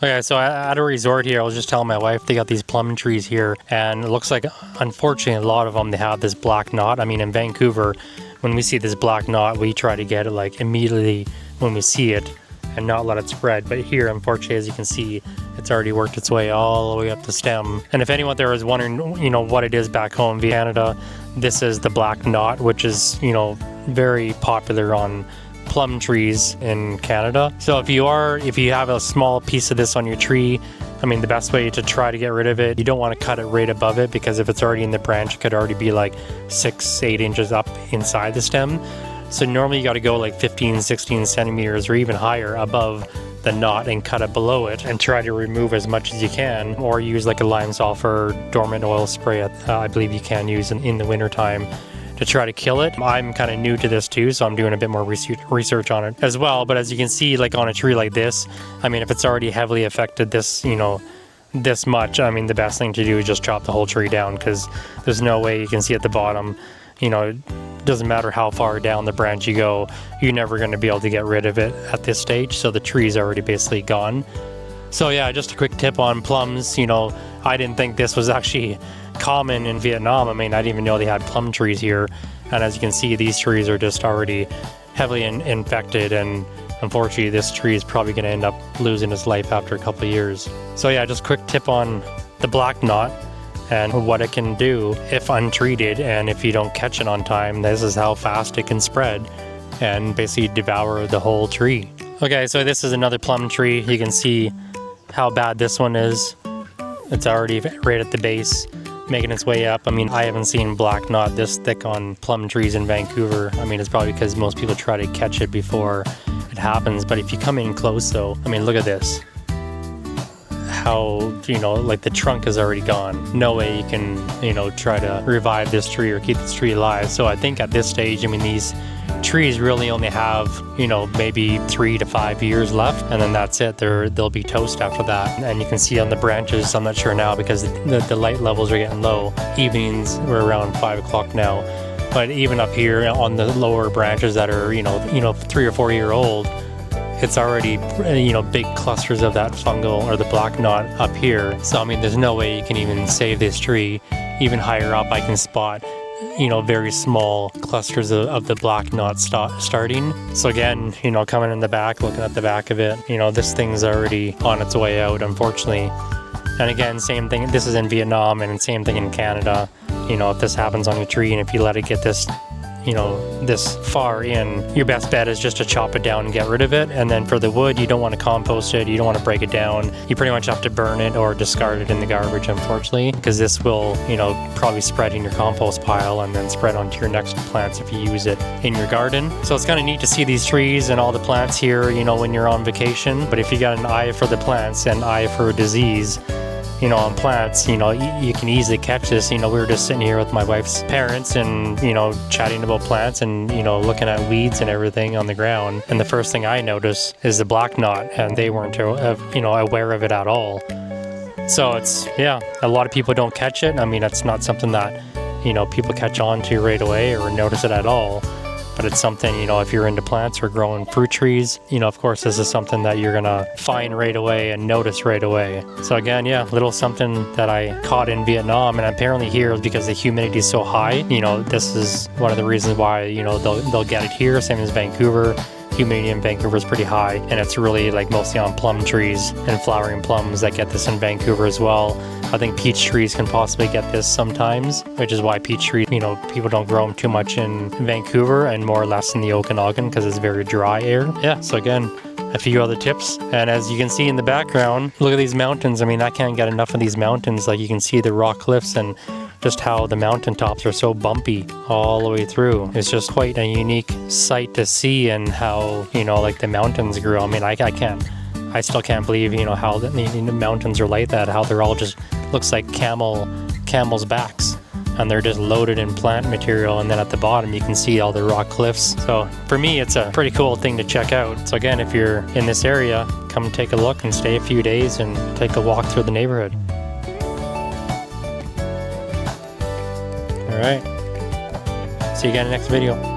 Okay, so at a resort here, I was just telling my wife they got these plum trees here, and it looks like, unfortunately, a lot of them, they have this black knot. I mean, in Vancouver, when we see this black knot, we try to get it like immediately when we see it and not let it spread. But here, unfortunately, as you can see, it's already worked its way all the way up the stem. And if anyone there is wondering, what it is back home in Canada, this is the black knot, which is, very popular on plum trees in Canada. So if you have a small piece of this on your tree, I mean, the best way to try to get rid of it, you don't want to cut it right above it, because if it's already in the branch, it could already be like 6-8 inches up inside the stem. So normally you got to go like 15-16 centimeters or even higher above the knot and cut it below it and try to remove as much as you can, or use like a lime sulfur dormant oil spray I believe you can use in the wintertime to try to kill it. I'm kind of new to this too, so I'm doing a bit more research on it as well. But as you can see, like on a tree like this, I mean, if it's already heavily affected this, this much, I mean, the best thing to do is just chop the whole tree down, because there's no way you can see at the bottom, it doesn't matter how far down the branch you go, you're never going to be able to get rid of it at this stage. So the tree's already basically gone. So yeah, just a quick tip on plums. I didn't think this was actually common in Vietnam. I mean, I didn't even know they had plum trees here. And as you can see, these trees are just already heavily infected, and unfortunately this tree is probably going to end up losing its life after a couple of years. So yeah, just a quick tip on the black knot and what it can do if untreated, and if you don't catch it on time, this is how fast it can spread and basically devour the whole tree. Okay, so this is another plum tree. You can see how bad this one is. It's already right at the base, making its way up. I mean, I haven't seen black knot this thick on plum trees in Vancouver. I mean, it's probably because most people try to catch it before it happens. But if you come in close though, I mean, look at this. How, like the trunk is already gone. No way you can, try to revive this tree or keep this tree alive. So I think at this stage, I mean, these trees really only have, maybe 3 to 5 years left, and then that's it. They'll be toast after that. And you can see on the branches, I'm not sure now because the light levels are getting low. Evenings, we're around 5 o'clock now. But even up here on the lower branches that are, 3 or 4 year old, it's already, big clusters of that fungal or the black knot up here. So, I mean, there's no way you can even save this tree. Even higher up, I can spot, very small clusters of the black knot starting. So again, coming in the back, looking at the back of it, this thing's already on its way out, unfortunately. And again, same thing, this is in Vietnam, and same thing in Canada. If this happens on your tree and if you let it get this this far in, your best bet is just to chop it down and get rid of it. And then for the wood, you don't want to compost it, you don't want to break it down. You pretty much have to burn it or discard it in the garbage, unfortunately, because this will, probably spread in your compost pile and then spread onto your next plants if you use it in your garden. So it's kind of neat to see these trees and all the plants here, when you're on vacation. But if you got an eye for the plants and eye for disease, on plants, you can easily catch this. We were just sitting here with my wife's parents and, chatting about plants and, looking at weeds and everything on the ground. And the first thing I noticed is the black knot, and they weren't, aware of it at all. So it's, a lot of people don't catch it. I mean, it's not something that, people catch on to right away or notice it at all. But it's something, if you're into plants or growing fruit trees, of course, this is something that you're going to find right away and notice right away. So again, little something that I caught in Vietnam, and apparently here, because the humidity is so high, this is one of the reasons why, they'll get it here, same as Vancouver. Humidity in Vancouver is pretty high, and it's really like mostly on plum trees and flowering plums that get this in Vancouver as well. I think peach trees can possibly get this sometimes, which is why peach trees, people don't grow them too much in Vancouver and more or less in the Okanagan because it's very dry air. So again, a few other tips. And as you can see in the background, look at these mountains. I mean, I can't get enough of these mountains. Like you can see the rock cliffs and just how the mountaintops are so bumpy all the way through. It's just quite a unique sight to see, and how, like the mountains grew. I mean, I still can't believe, how the mountains are like that, how they're all just, looks like camel's backs, and they're just loaded in plant material. And then at the bottom, you can see all the rock cliffs. So for me, it's a pretty cool thing to check out. So again, if you're in this area, come take a look and stay a few days and take a walk through the neighborhood. All right. See you again in the next video.